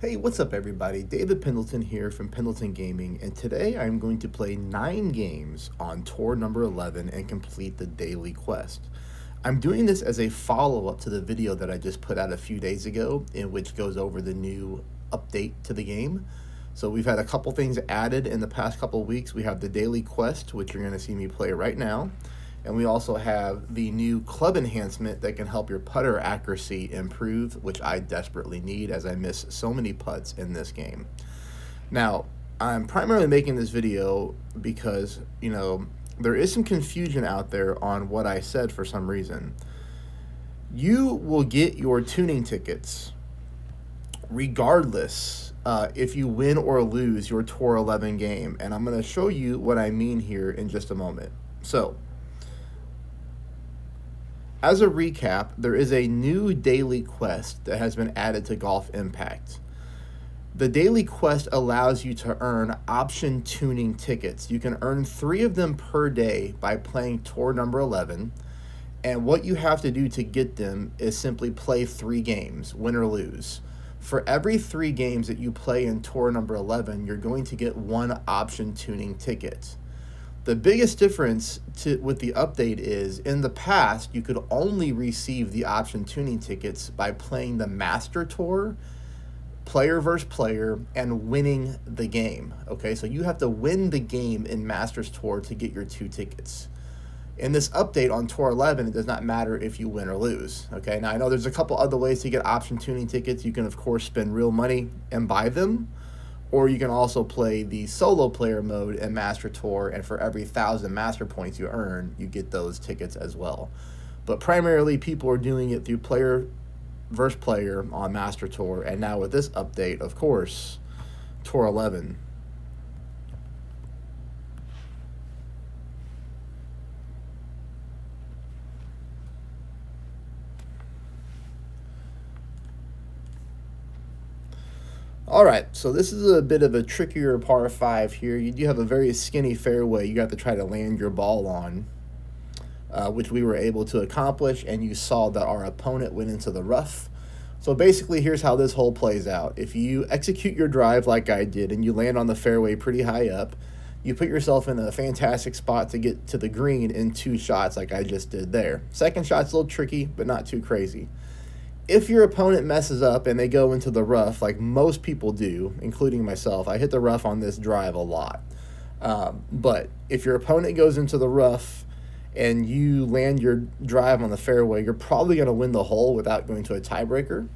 Hey, what's up, everybody? David Pendleton here from Pendleton Gaming, and today I'm going to play 9 games on tour number 11 and complete the daily quest. I'm doing this as a follow-up to the video that I just put out a few days ago, in which goes over the new update to the game. So we've had a couple things added in the past couple of weeks. We have the daily quest, which you're going to see me play right now. And we also have the new club enhancement that can help your putter accuracy improve, which I desperately need as I miss so many putts in this game. Now, I'm primarily making this video because, there is some confusion out there on what I said for some reason. You will get your tuning tickets regardless if you win or lose your Tour 11 game. And I'm going to show you what I mean here in just a moment. So, as a recap, there is a new daily quest that has been added to Golf Impact. The daily quest allows you to earn option tuning tickets. You can earn 3 of them per day by playing tour number 11. And what you have to do to get them is simply play 3 games, win or lose. For every 3 games that you play in tour number 11, you're going to get 1 option tuning ticket. The biggest difference with the update is, in the past, you could only receive the option tuning tickets by playing the Master Tour, player versus player, and winning the game. Okay, so you have to win the game in Masters Tour to get your 2 tickets. In this update on Tour 11, it does not matter if you win or lose. Okay, now I know there's a couple other ways to get option tuning tickets. You can, of course, spend real money and buy them. Or you can also play the solo player mode in Master Tour, and for every 1,000 master points you earn, you get those tickets as well. But primarily, people are doing it through player versus player on Master Tour, and now with this update, of course, Tour 11. Alright, so this is a bit of a trickier par 5 here. You do have a very skinny fairway you have to try to land your ball on, which we were able to accomplish, and you saw that our opponent went into the rough. So basically, here's how this hole plays out. If you execute your drive like I did and you land on the fairway pretty high up, you put yourself in a fantastic spot to get to the green in 2 shots like I just did there. Second shot's a little tricky, but not too crazy. If your opponent messes up and they go into the rough, like most people do, including myself, I hit the rough on this drive a lot. But if your opponent goes into the rough and you land your drive on the fairway, you're probably going to win the hole without going to a tiebreaker.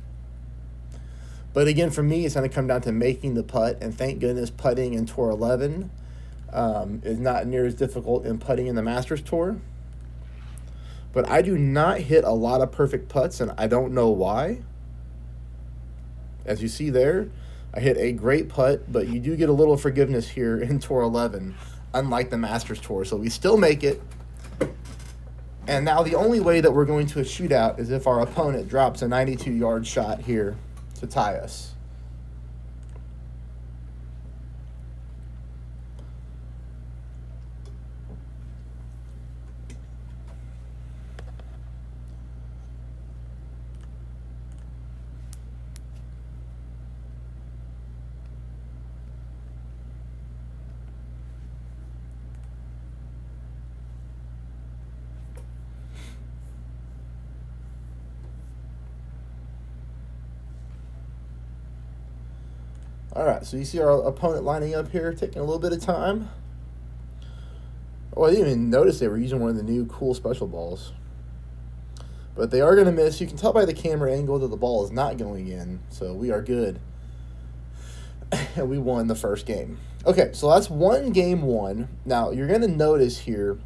But again, for me, it's going to come down to making the putt, and thank goodness putting in Tour 11 is not near as difficult in putting in the Masters Tour. But I do not hit a lot of perfect putts, and I don't know why. As you see there, I hit a great putt, but you do get a little forgiveness here in Tour 11, unlike the Masters Tour. So we still make it. And now the only way that we're going to a shootout is if our opponent drops a 92-yard shot here to tie us. Alright, so you see our opponent lining up here, taking a little bit of time. Oh, I didn't even notice they were using one of the new cool special balls. But they are going to miss. You can tell by the camera angle that the ball is not going in, so we are good. And we won the first game. Okay, so that's game 1. Now, you're going to notice here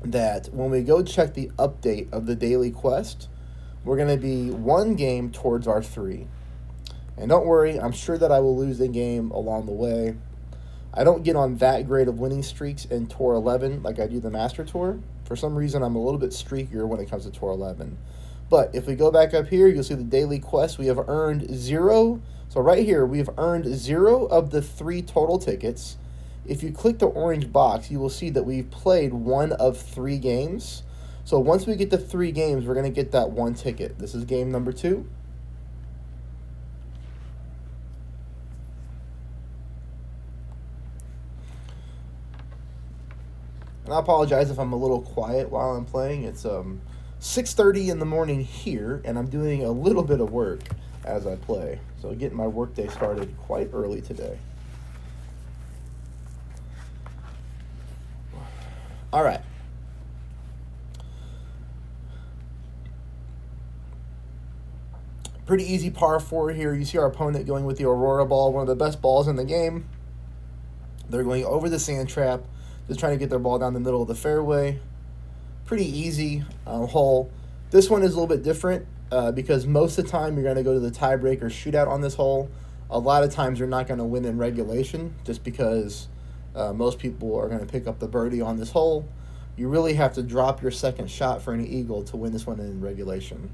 that when we go check the update of the daily quest, we're going to be 1 game towards our 3. And don't worry, I'm sure that I will lose the game along the way. I don't get on that great of winning streaks in Tour 11 like I do the Master Tour. For some reason, I'm a little bit streakier when it comes to Tour 11. But if we go back up here, you'll see the daily quest. We have earned 0. So right here, we've earned 0 of the 3 total tickets. If you click the orange box, you will see that we've played 1 of 3 games. So once we get to 3 games, we're going to get that 1 ticket. This is game number 2. And I apologize if I'm a little quiet while I'm playing. It's 6:30 in the morning here, and I'm doing a little bit of work as I play. So getting my workday started quite early today. All right. Pretty easy par 4 here. You see our opponent going with the Aurora ball, one of the best balls in the game. They're going over the sand trap, just trying to get their ball down the middle of the fairway. Pretty easy hole. This one is a little bit different because most of the time you're going to go to the tiebreaker shootout on this hole. A lot of times you're not going to win in regulation just because most people are going to pick up the birdie on this hole. You really have to drop your second shot for an eagle to win this one in regulation.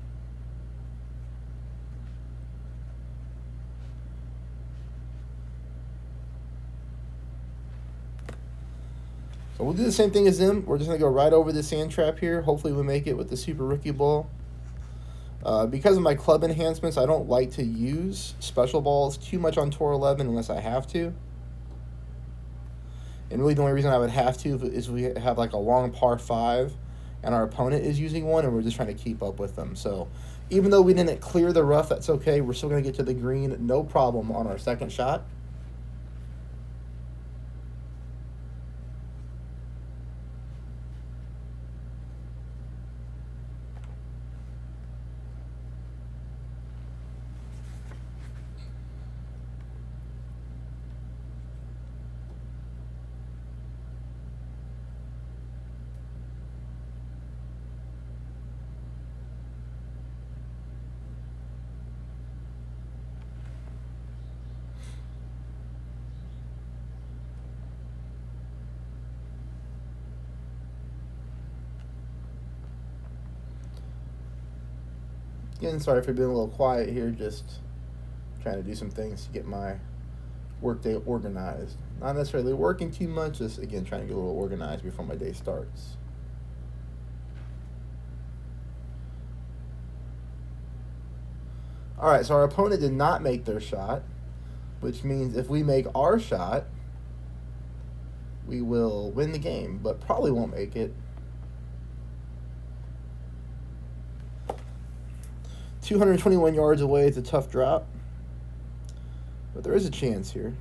So we'll do the same thing as them. We're just going to go right over the sand trap here. Hopefully we make it with the Super Rookie ball. Because of my club enhancements, I don't like to use special balls too much on Tour 11 unless I have to. And really the only reason I would have to is we have like a long par 5 and our opponent is using one and we're just trying to keep up with them. So even though we didn't clear the rough, that's okay. We're still going to get to the green, no problem on our second shot. Again, sorry for being a little quiet here, just trying to do some things to get my workday organized. Not necessarily working too much, just again trying to get a little organized before my day starts. All right, so our opponent did not make their shot, which means if we make our shot, we will win the game, but probably won't make it. 221 yards away is a tough drop, but there is a chance here.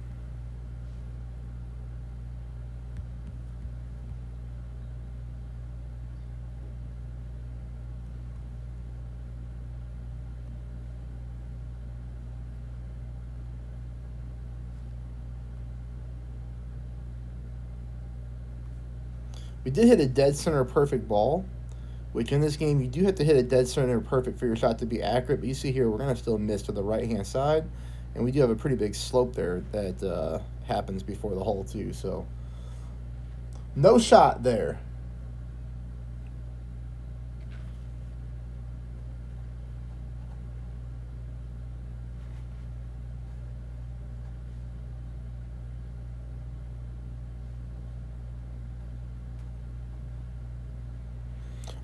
We did hit a dead center perfect ball, which in this game you do have to hit a dead center perfect for your shot to be accurate, but you see here we're going to still miss to the right-hand side, and we do have a pretty big slope there that happens before the hole too, so no shot there.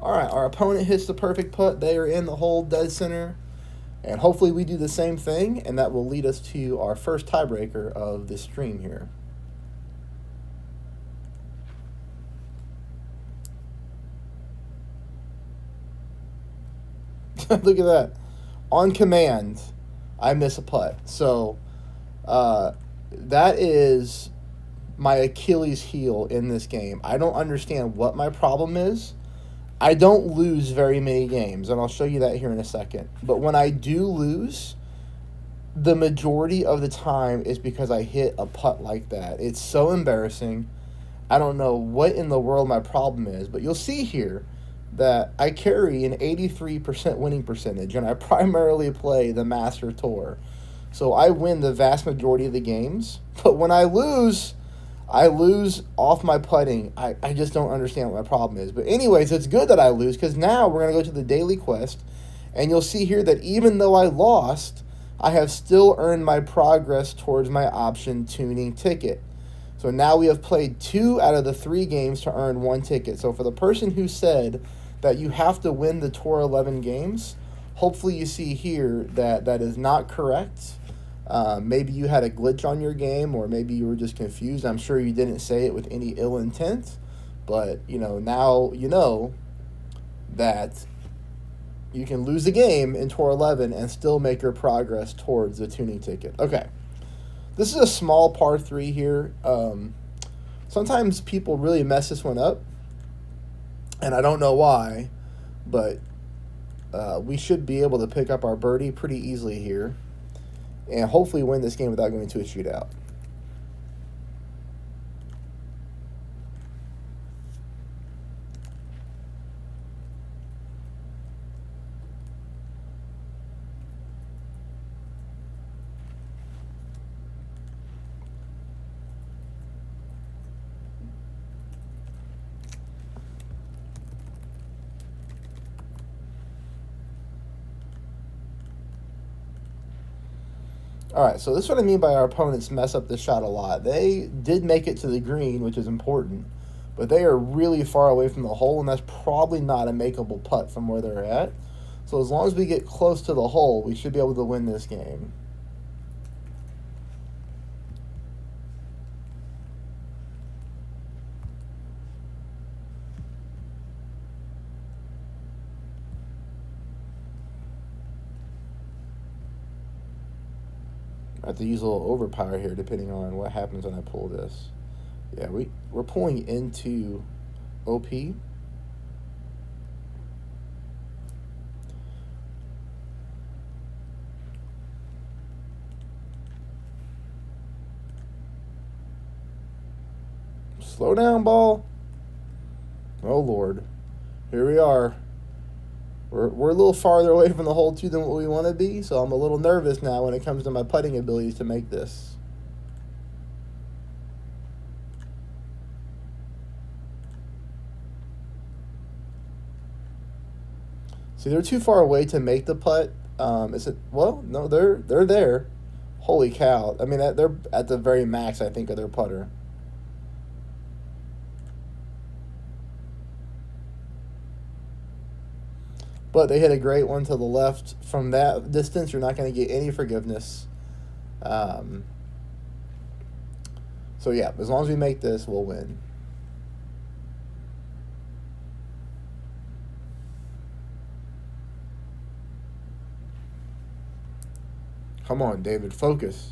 All right, our opponent hits the perfect putt. They are in the hole dead center. And hopefully we do the same thing, and that will lead us to our first tiebreaker of this stream here. Look at that. On command, I miss a putt. So that is my Achilles heel in this game. I don't understand what my problem is. I don't lose very many games, and I'll show you that here in a second. But when I do lose, the majority of the time is because I hit a putt like that. It's so embarrassing. I don't know what in the world my problem is, but you'll see here that I carry an 83% winning percentage, and I primarily play the Master Tour. So I win the vast majority of the games. But when I lose off my putting. I just don't understand what my problem is. But anyways, it's good that I lose because now we're going to go to the daily quest. And you'll see here that even though I lost, I have still earned my progress towards my option tuning ticket. So now we have played 2 out of the 3 games to earn 1 ticket. So for the person who said that you have to win the Tour 11 games, hopefully you see here that that is not correct. Maybe you had a glitch on your game, or maybe you were just confused. I'm sure you didn't say it with any ill intent, But, now you know that you can lose a game in Tour 11 and still make your progress towards the tuning ticket. Okay. This is a small par 3 here. Sometimes people really mess this one up, and I don't know why, but we should be able to pick up our birdie pretty easily here and hopefully win this game without going to a shootout. All right, so this is what I mean by our opponents mess up this shot a lot. They did make it to the green, which is important, but they are really far away from the hole, and that's probably not a makeable putt from where they're at. So as long as we get close to the hole, we should be able to win this game. I have to use a little overpower here depending on what happens when I pull this. Yeah, we're pulling into OP. Slow down, ball. Oh, Lord. Here we are. We're a little farther away from the hole, too, than what we want to be, so I'm a little nervous now when it comes to my putting abilities to make this. See, they're too far away to make the putt. Is it? Well, no, they're there. Holy cow! I mean, they're at the very max, I think, of their putter. But they hit a great one to the left. From that distance, you're not going to get any forgiveness. So yeah, as long as we make this, we'll win. Come on, David, focus.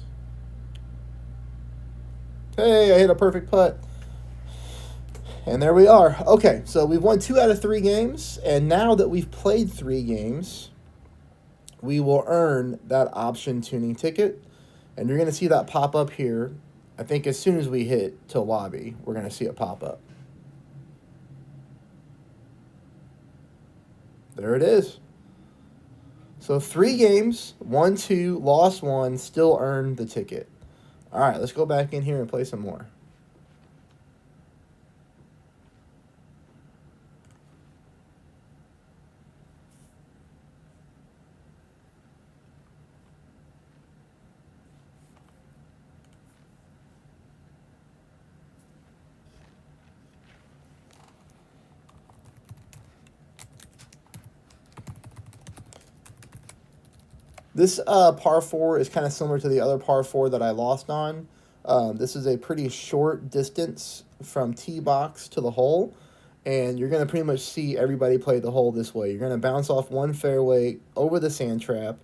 Hey, I hit a perfect putt. And there we are. Okay, so we've won 2 out of 3 games, and now that we've played 3 games, we will earn that option tuning ticket, and you're going to see that pop up here. I think as soon as we hit to lobby, we're going to see it pop up. There it is. So 3 games, won 2, lost 1, still earned the ticket. All right, let's go back in here and play some more. This par 4 is kind of similar to the other par 4 that I lost on. This is a pretty short distance from tee box to the hole, and you're going to pretty much see everybody play the hole this way. You're going to bounce off one fairway over the sand trap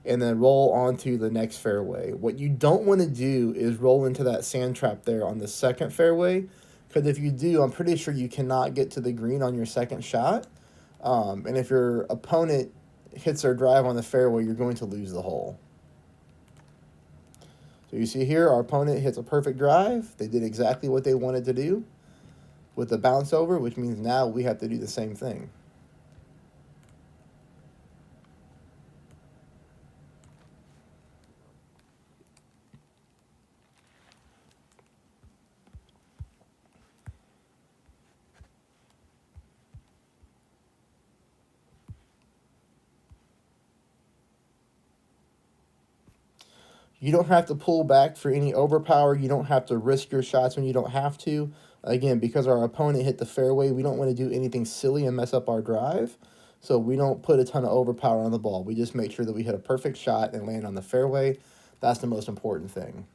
and then roll onto the next fairway. What you don't want to do is roll into that sand trap there on the second fairway, because if you do, I'm pretty sure you cannot get to the green on your second shot. And if your opponent hits their drive on the fairway, you're going to lose the hole. So you see here, our opponent hits a perfect drive. They did exactly what they wanted to do with the bounce over, which means now we have to do the same thing. You don't have to pull back for any overpower. You don't have to risk your shots when you don't have to. Again, because our opponent hit the fairway, we don't want to do anything silly and mess up our drive. So we don't put a ton of overpower on the ball. We just make sure that we hit a perfect shot and land on the fairway. That's the most important thing.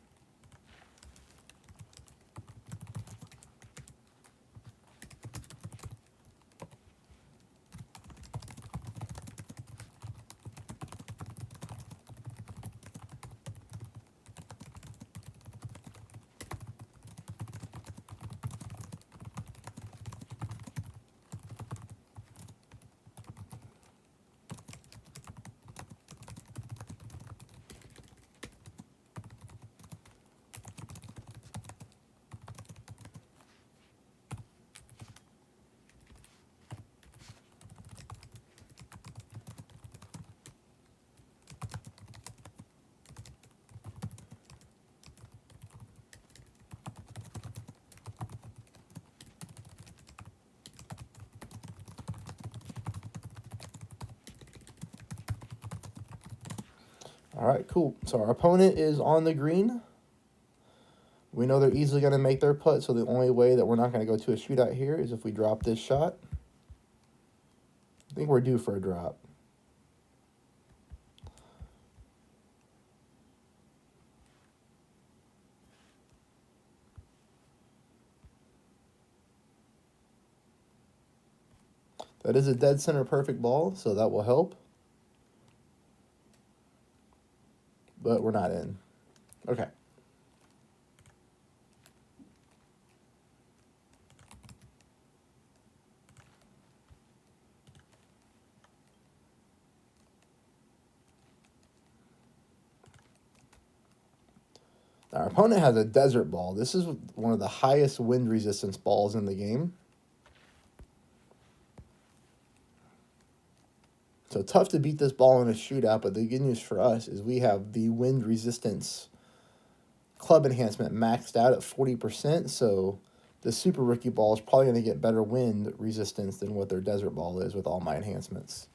All right, cool. So our opponent is on the green. We know they're easily going to make their putt, so the only way that we're not going to go to a shootout here is if we drop this shot. I think we're due for a drop. That is a dead center perfect ball, so that will help. But we're not in. Okay. Our opponent has a desert ball. This is one of the highest wind resistance balls in the game. So tough to beat this ball in a shootout, but the good news for us is we have the wind resistance club enhancement maxed out at 40%, so the Super Rookie ball is probably going to get better wind resistance than what their desert ball is with all my enhancements.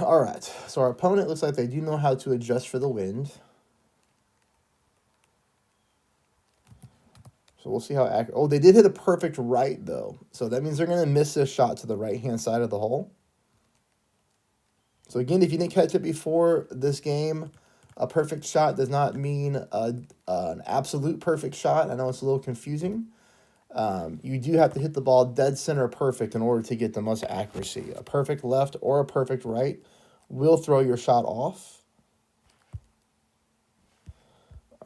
All right, so our opponent looks like they do know how to adjust for the wind. So we'll see how accurate. Oh, they did hit a perfect right, though. So that means they're going to miss this shot to the right-hand side of the hole. So again, if you didn't catch it before this game, a perfect shot does not mean an absolute perfect shot. I know it's a little confusing. You do have to hit the ball dead center perfect in order to get the most accuracy. A perfect left or a perfect right will throw your shot off.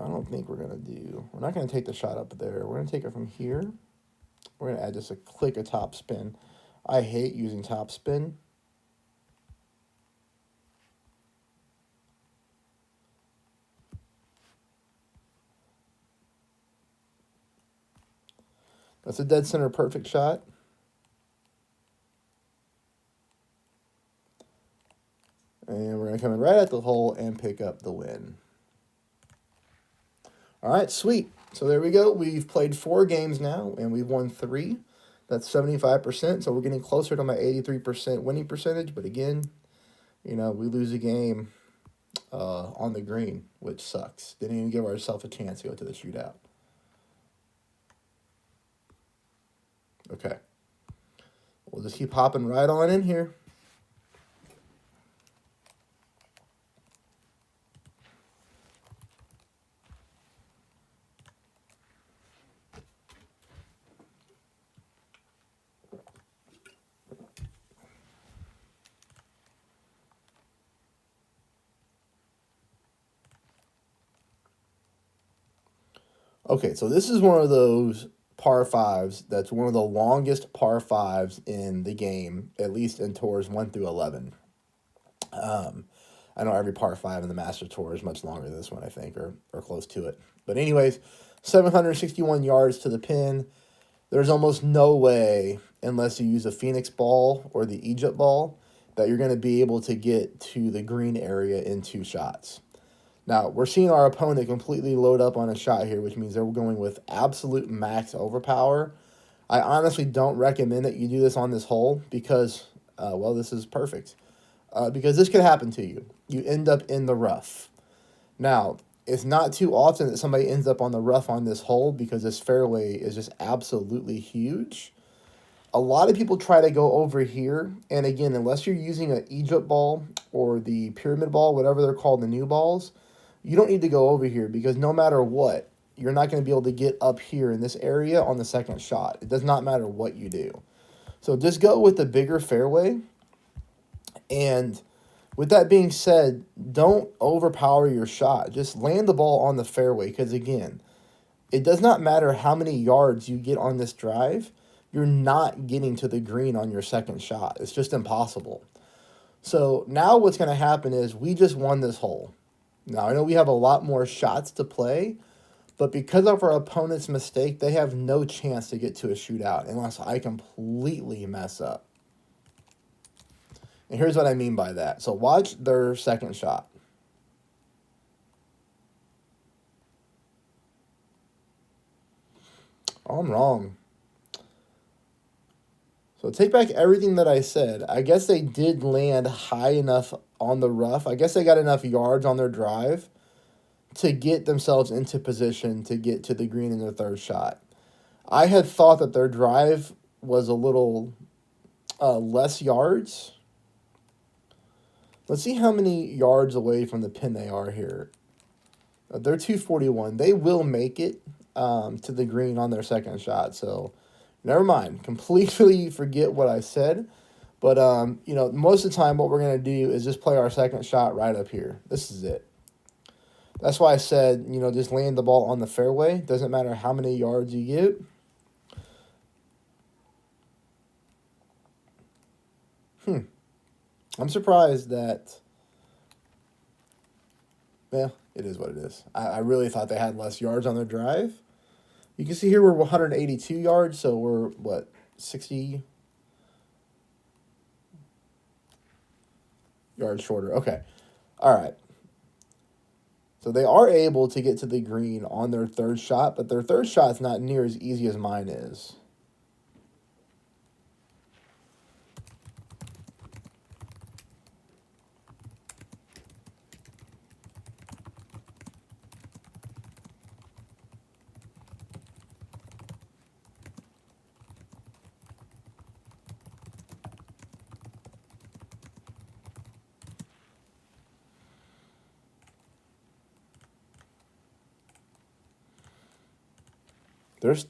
I don't think we're not going to take the shot up there. We're going to take it from here. We're going to add just a click of top spin. I hate using top spin. That's a dead center perfect shot. And we're going to come in right at the hole and pick up the win. All right, sweet. So there we go. We've played 4 games now, and we've won 3. That's 75%. So we're getting closer to my 83% winning percentage. But again, we lose a game on the green, which sucks. Didn't even give ourselves a chance to go to the shootout. Okay. We'll just keep hopping right on in here. Okay, so this is one of those par 5s that's one of the longest par 5s in the game, at least in tours 1 through 11. I know every par 5 in the Master Tour is much longer than this one, I think, or close to it. But anyways, 761 yards to the pin. There's almost no way, unless you use a Phoenix ball or the Egypt ball, that you're going to be able to get to the green area in 2 shots. Now, we're seeing our opponent completely load up on a shot here, which means they're going with absolute max overpower. I honestly don't recommend that you do this on this hole because, this is perfect. Because this could happen to you. You end up in the rough. Now, it's not too often that somebody ends up on the rough on this hole because this fairway is just absolutely huge. A lot of people try to go over here, and again, unless you're using an Egypt ball or the pyramid ball, whatever they're called, the new balls, you don't need to go over here because no matter what, you're not going to be able to get up here in this area on the second shot. It does not matter what you do. So just go with the bigger fairway. And with that being said, don't overpower your shot. Just land the ball on the fairway because, again, it does not matter how many yards you get on this drive you're not getting to the green on your second shot. It's just impossible. So now what's going to happen is we just won this hole. Now, I know we have a lot more shots to play, but because of our opponent's mistake, they have no chance to get to a shootout unless I completely mess up. And here's what I mean by that. So watch their second shot. Oh, I'm wrong. So take back everything that I said. I guess they did land high enough on the rough. I guess they got enough yards on their drive to get themselves into position to get to the green in their third shot. I had thought that their drive was a little less yards. Let's see how many yards away from the pin they are here. They're 241. They will make it to the green on their second shot. So never mind. Completely forget what I said. But, you know, most of the time what we're going to do is just play our second shot right up here. This is it. That's why I said, you know, just land the ball on the fairway. Doesn't matter how many yards you get. I'm surprised that, well, it is what it is. I really thought they had less yards on their drive. You can see here we're 182 yards, so we're, what, 60 yards shorter. Okay. All right. So they are able to get to the green on their third shot, but their third shot's not near as easy as mine is.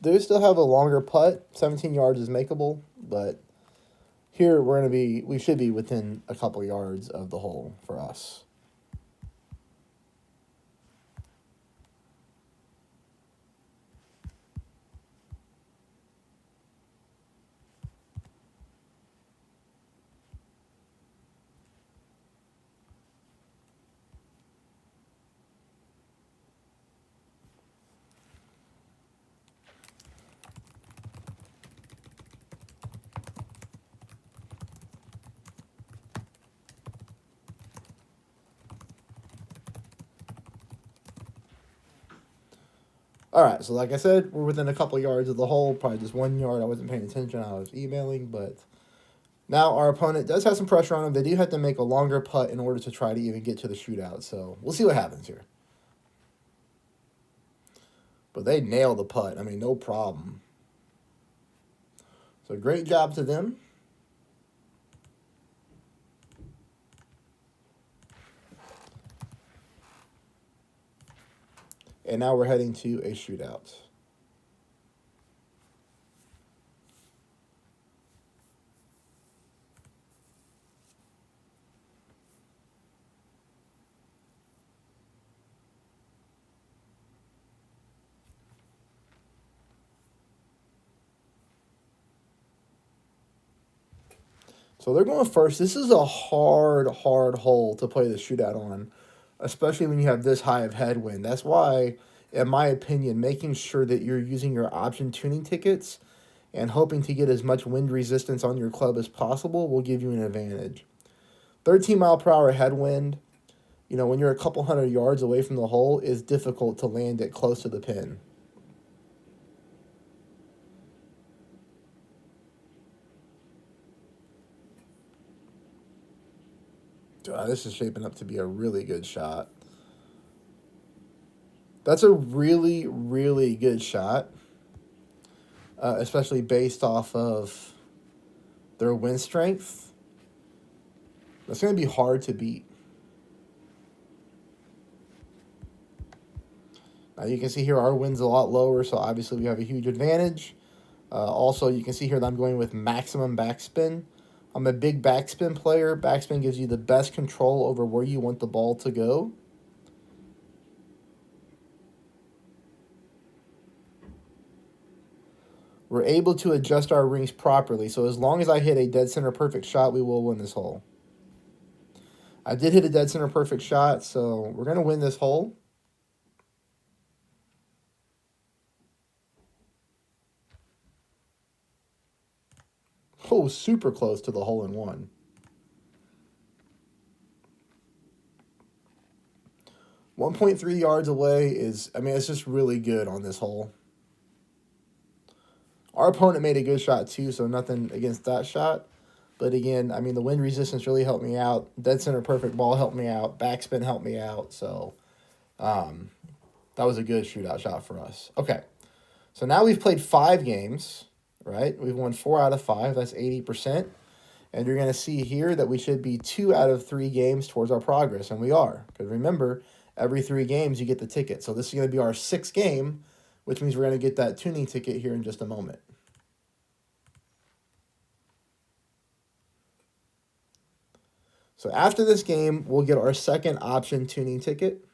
They still have a longer putt. 17 yards is makeable, but here we should be within a couple yards of the hole for us. All right, so like I said, we're within a couple yards of the hole, probably just 1 yard. I wasn't paying attention. I was emailing, but now our opponent does have some pressure on them. They do have to make a longer putt in order to try to even get to the shootout. So we'll see what happens here. But they nailed the putt. I mean, no problem. So great job to them. And now we're heading to a shootout. So they're going first. This is a hard hole to play the shootout on, especially when you have this high of headwind. That's why, in my opinion, making sure that you're using your option tuning tickets and hoping to get as much wind resistance on your club as possible will give you an advantage. 13-mile-per-hour headwind, you know, when you're a couple hundred yards away from the hole, is difficult to land it close to the pin. This is shaping up to be a really good shot. That's a really, really good shot, especially based off of their wind strength. That's going to be hard to beat. Now you can see here our wind's a lot lower, so obviously we have a huge advantage. Also, you can see here that I'm going with maximum backspin. I'm a big backspin player. Backspin gives you the best control over where you want the ball to go. we're able to adjust our rings properly. So as long as I hit a dead center perfect shot, we will win this hole. I did hit a dead center perfect shot, so we're going to win this hole. Oh, super close to the hole in one. .3 yards away is, I mean, it's just really good on this hole. Our opponent made a good shot too, so nothing against that shot. But again, I mean, the wind resistance really helped me out. Dead center perfect ball helped me out. Backspin helped me out. So that was a good shootout shot for us. Okay, so now we've played 5 games, right? We've won 4 out of 5. That's 80%. And you're going to see here that we should be 2 out of 3 games towards our progress, and we are. Because remember, every 3 games you get the ticket. So this is going to be our 6th game, which means we're going to get that tuning ticket here in just a moment. So after this game, we'll get our 2nd option tuning ticket.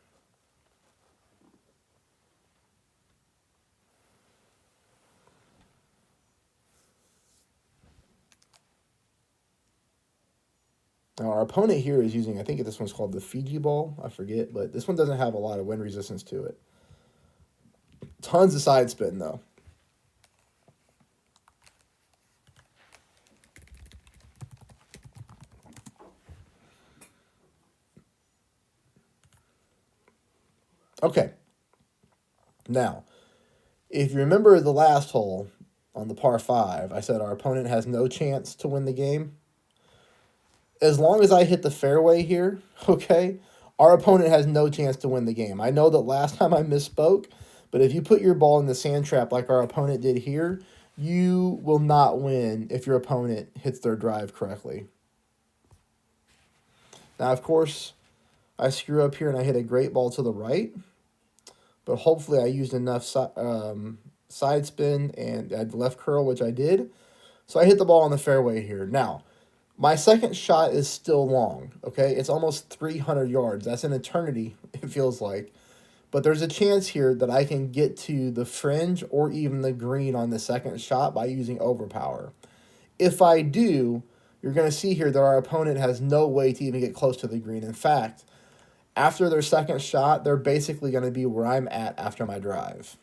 Now our opponent here is using, I think this one's called the Fiji ball, I forget, but this one doesn't have a lot of wind resistance to it. Tons of side spin though. Okay. Now, if you remember the last hole on the par 5, I said our opponent has no chance to win the game. As long as I hit the fairway here, okay, our opponent has no chance to win the game. I know that last time I misspoke, but if you put your ball in the sand trap like our opponent did here, you will not win if your opponent hits their drive correctly. Now, of course, I screw up here and I hit a great ball to the right, but hopefully I used enough side spin and I had left curl, which I did. So I hit the ball on the fairway here. Now, my 2nd shot is still long, okay? It's almost 300 yards. That's an eternity, it feels like. But there's a chance here that I can get to the fringe or even the green on the 2nd shot by using overpower. If I do, you're going to see here that our opponent has no way to even get close to the green. In fact, after their 2nd shot, they're basically going to be where I'm at after my drive.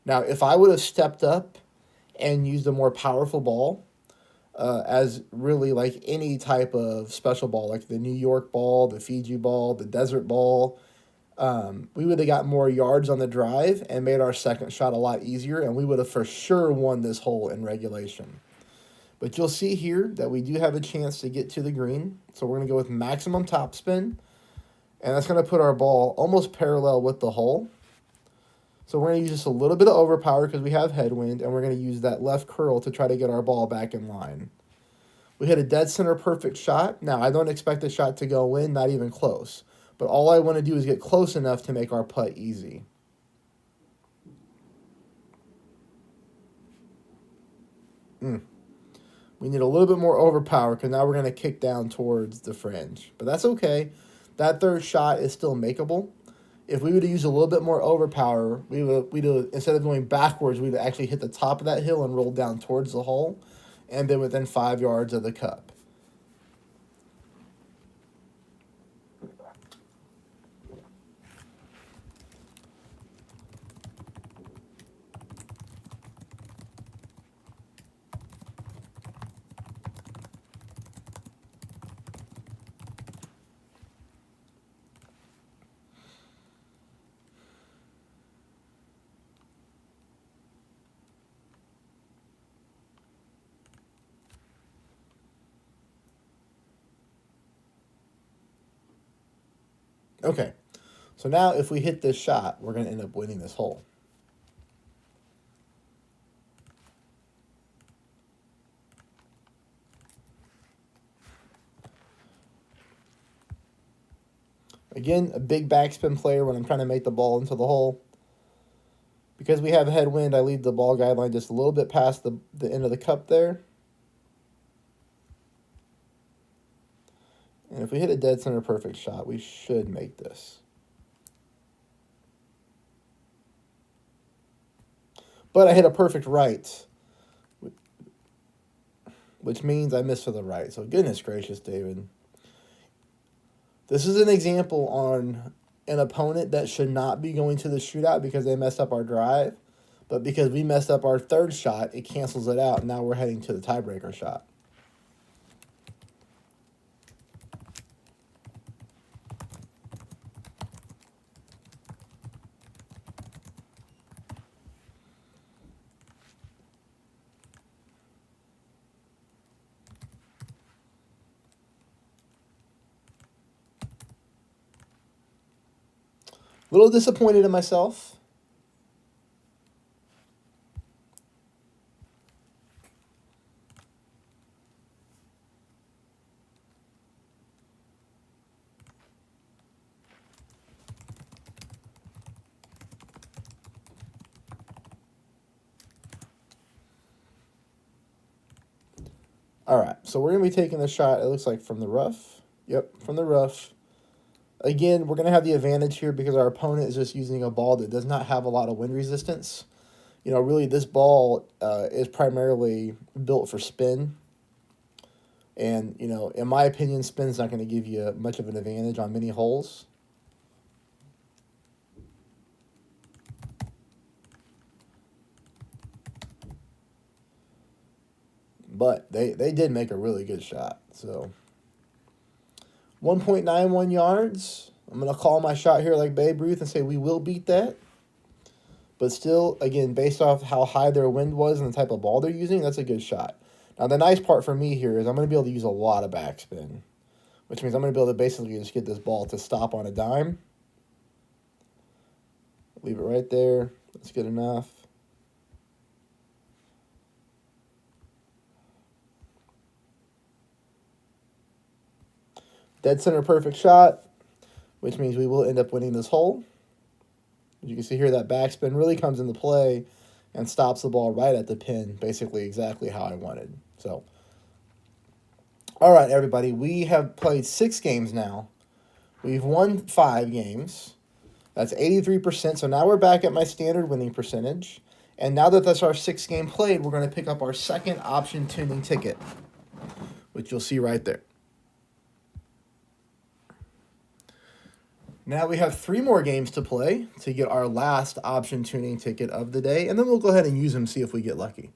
Now, if I would have stepped up and used a more powerful ball, as really like any type of special ball, like the New York ball, the Fiji ball, the desert ball, we would have got more yards on the drive and made our 2nd shot a lot easier, and we would have for sure won this hole in regulation. But you'll see here that we do have a chance to get to the green, so we're going to go with maximum topspin, and that's going to put our ball almost parallel with the hole. So we're going to use just a little bit of overpower because we have headwind, and we're going to use that left curl to try to get our ball back in line. We hit a dead center perfect shot. Now, I don't expect the shot to go in, not even close. But all I want to do is get close enough to make our putt easy. We need a little bit more overpower because now we're going to kick down towards the fringe. But that's okay. That 3rd shot is still makeable. If we would have used a little bit more overpower, we'd have, instead of going backwards, we'd actually hit the top of that hill and rolled down towards the hole and been within 5 yards of the cup. Okay, so now if we hit this shot, we're going to end up winning this hole. Again, a big backspin player when I'm trying to make the ball into the hole. Because we have headwind, I leave the ball guideline just a little bit past the end of the cup there. And if we hit a dead center perfect shot, we should make this. But I hit a perfect right, which means I missed to the right. So goodness gracious, David. This is an example on an opponent that should not be going to the shootout because they messed up our drive. But because we messed up our third shot, it cancels it out. Now we're heading to the tiebreaker shot. A little disappointed in myself. All right, so we're going to be taking the shot, it looks like, from the rough. Yep, from the rough. Again, we're going to have the advantage here because our opponent is just using a ball that does not have a lot of wind resistance. You know, really, this ball is primarily built for spin. And, you know, in my opinion, spin's not going to give you much of an advantage on many holes. But they did make a really good shot. So 1.91 yards. I'm going to call my shot here like Babe Ruth and say we will beat that. But still, again, based off how high their wind was and the type of ball they're using, that's a good shot. Now, the nice part for me here is I'm going to be able to use a lot of backspin, which means I'm going to be able to basically just get this ball to stop on a dime. Leave it right there. That's good enough. Dead center perfect shot, which means we will end up winning this hole. As you can see here, that backspin really comes into play and stops the ball right at the pin, basically exactly how I wanted. So, all right, everybody, we have played 6 games now. We've won 5 games. That's 83%. So now we're back at my standard winning percentage. And now that that's our 6th game played, we're going to pick up our second option tuning ticket, which you'll see right there. Now we have 3 more games to play to get our last option tuning ticket of the day, and then we'll go ahead and use them, see if we get lucky.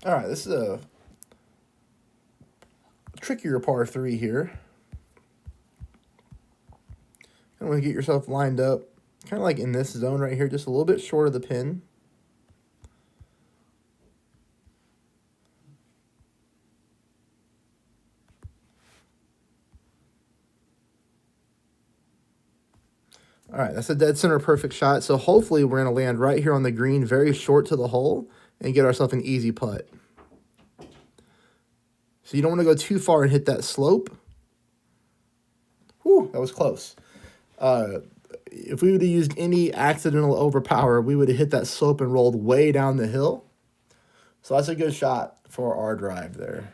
All right, this is a trickier par 3 here. You want to get yourself lined up, kind of like in this zone right here, just a little bit short of the pin. All right, that's a dead center perfect shot. So hopefully we're going to land right here on the green, very short to the hole, and get ourselves an easy putt. So you don't want to go too far and hit that slope. Whew, that was close. If we would have used any accidental overpower, we would have hit that slope and rolled way down the hill. So that's a good shot for our drive there.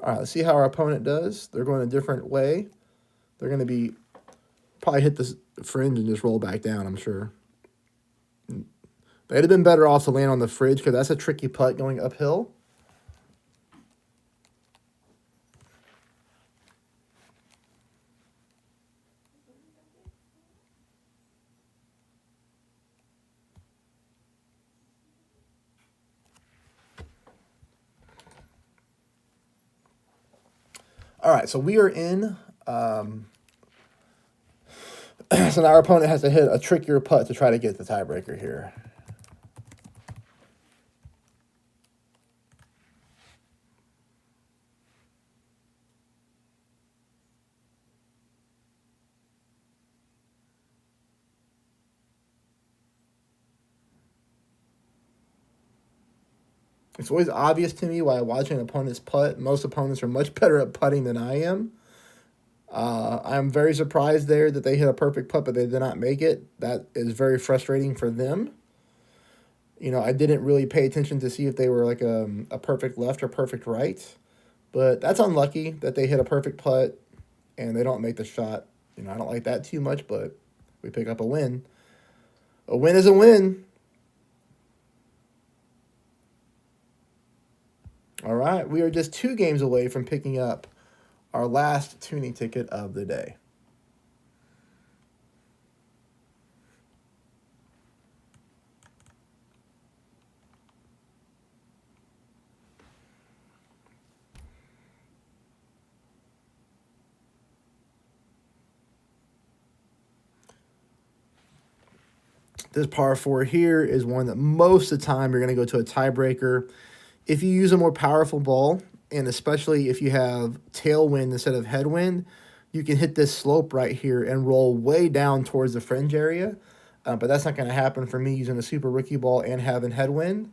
All right, let's see how our opponent does. They're going a different way. They're going to be probably hit this fringe and just roll back down, I'm sure. They'd have been better off to land on the fridge because that's a tricky putt going uphill. All right, so we are in. So now our opponent has to hit a trickier putt to try to get the tiebreaker here. It's always obvious to me while watching an opponent's putt. Most opponents are much better at putting than I am. I'm very surprised there that they hit a perfect putt, but they did not make it. That is very frustrating for them. You know, I didn't really pay attention to see if they were like a perfect left or perfect right. But that's unlucky that they hit a perfect putt and they don't make the shot. You know, I don't like that too much, but we pick up a win. A win is a win. All right, we are just 2 games away from picking up our last tuning ticket of the day. This par 4 here is one that most of the time you're going to go to a tiebreaker. If you use a more powerful ball, and especially if you have tailwind instead of headwind, you can hit this slope right here and roll way down towards the fringe area. But that's not going to happen for me using a super rookie ball and having headwind.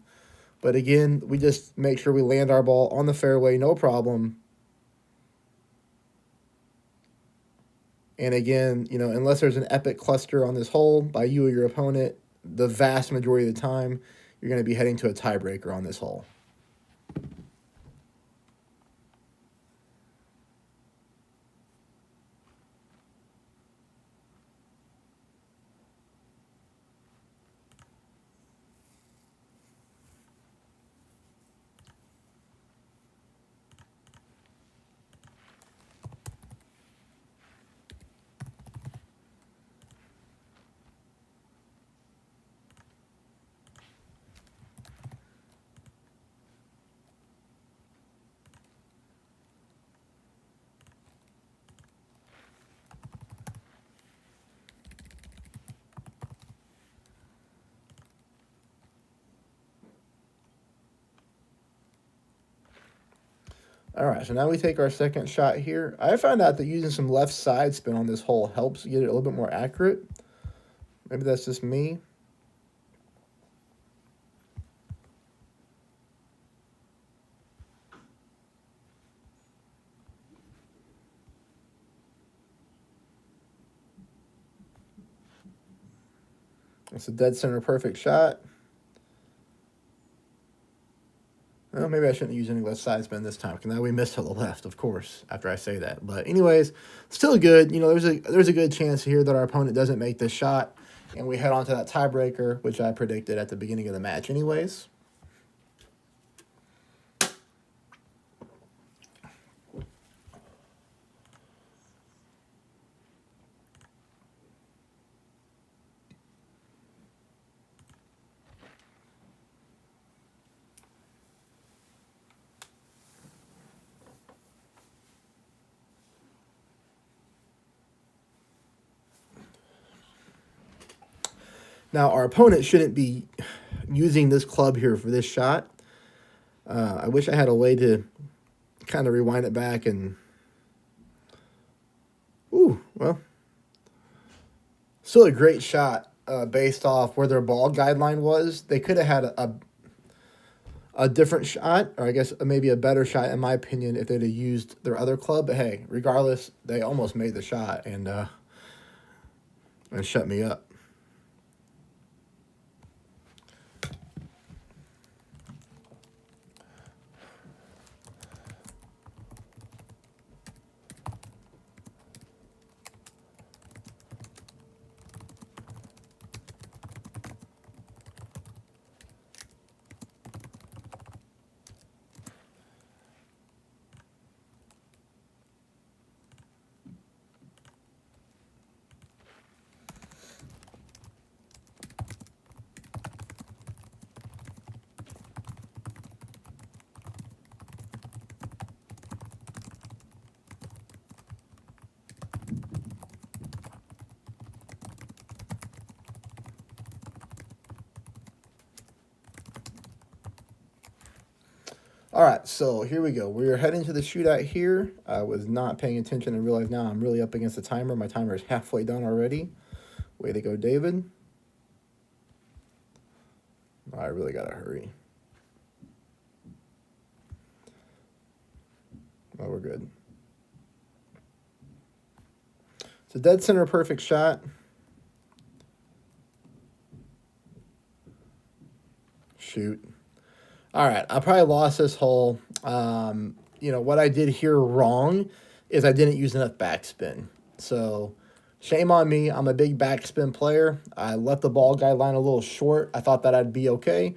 But again, we just make sure we land our ball on the fairway, no problem. And again, you know, unless there's an epic cluster on this hole by you or your opponent, the vast majority of the time, you're going to be heading to a tiebreaker on this hole. All right, so now we take our second shot here. I found out that using some left side spin on this hole helps get it a little bit more accurate. Maybe that's just me. It's a dead center perfect shot. Well, maybe I shouldn't use any left side spin this time, because now we missed to the left, of course, after I say that. But anyways, still good. You know, there's a good chance here that our opponent doesn't make this shot, and we head on to that tiebreaker, which I predicted at the beginning of the match anyways. Now, our opponent shouldn't be using this club here for this shot. I wish I had a way to kind of rewind it back and... Ooh, well. Still a great shot based off where their ball guideline was. They could have had a different shot, or I guess maybe a better shot, in my opinion, if they'd have used their other club. But hey, regardless, they almost made the shot and shut me up. All right, so here we go. We're heading to the shootout here. I was not paying attention and realized now I'm really up against the timer. My timer is halfway done already. Way to go, David. I really got to hurry. Oh, we're good. It's a dead center perfect shot. Shoot. All right, I probably lost this hole. What I did here wrong is I didn't use enough backspin. So shame on me. I'm a big backspin player. I left the ball guideline a little short. I thought that I'd be okay,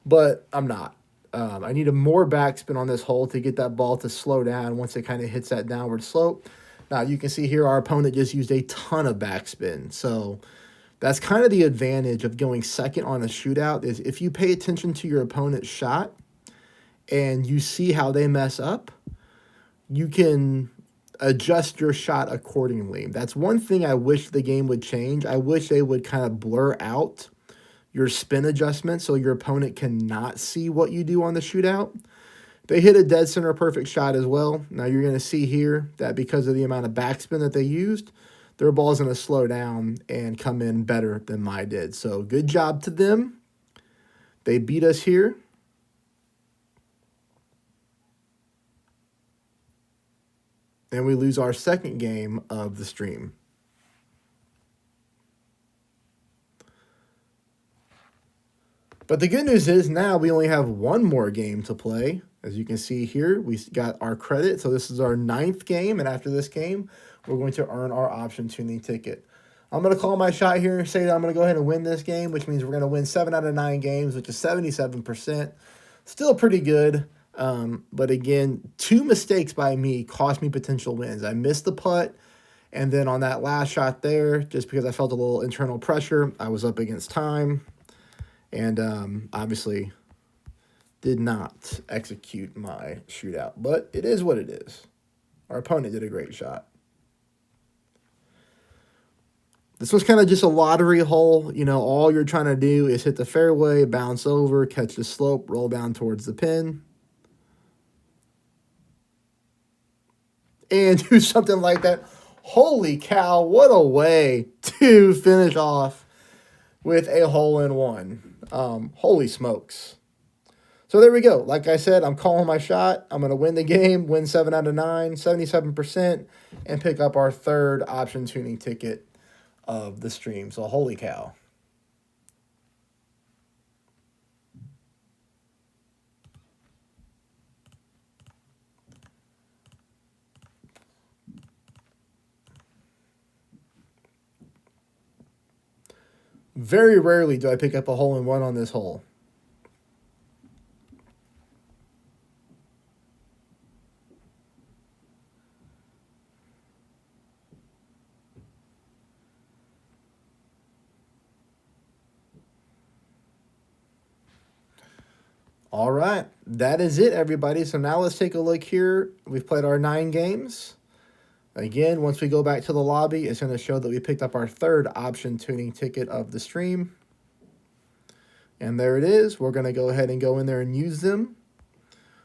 but I'm not. I needed more backspin on this hole to get that ball to slow down once it kind of hits that downward slope. Now you can see here our opponent just used a ton of backspin. So that's kind of the advantage of going second on a shootout is if you pay attention to your opponent's shot and you see how they mess up, you can adjust your shot accordingly. That's one thing I wish the game would change. I wish they would kind of blur out your spin adjustment so your opponent cannot see what you do on the shootout. They hit a dead center perfect shot as well. Now you're going to see here that because of the amount of backspin that they used, their ball is going to slow down and come in better than mine did. So good job to them. They beat us here. And we lose our second game of the stream. But the good news is now we only have one more game to play. As you can see here, we got our credit. So this is our 9th game. And after this game, we're going to earn our option tuning ticket. I'm going to call my shot here and say that I'm going to go ahead and win this game, which means we're going to win 7 out of 9 games, which is 77%. Still pretty good. But again, 2 mistakes by me cost me potential wins. I missed the putt. And then on that last shot there, just because I felt a little internal pressure, I was up against time. And obviously did not execute my shootout. But it is what it is. Our opponent did a great shot. This was kind of just a lottery hole. All you're trying to do is hit the fairway, bounce over, catch the slope, roll down towards the pin. And do something like that. Holy cow, what a way to finish off with a hole-in-one. Holy smokes. So there we go. Like I said, I'm calling my shot. I'm going to win the game, win 7 out of 9, 77%, and pick up our 3rd option tuning ticket of the stream. So holy cow. Very rarely do I pick up a hole-in-one on this hole. All right, that is it, everybody. So now let's take a look here. We've played our 9 games. Again, once we go back to the lobby, it's going to show that we picked up our 3rd option tuning ticket of the stream. And there it is. We're going to go ahead and go in there and use them.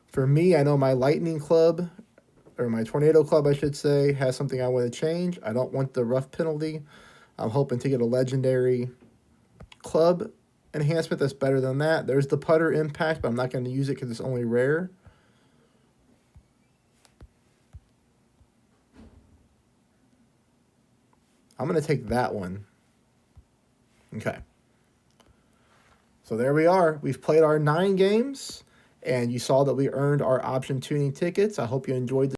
For me, I know my Lightning Club, or my Tornado Club, I should say, has something I want to change. I don't want the rough penalty. I'm hoping to get a Legendary Club enhancement that's better than that. There's the putter impact, but I'm not going to use it because it's only rare. I'm going to take that one. Okay. So there we are. We've played our 9 games, and you saw that we earned our option tuning tickets. I hope you enjoyed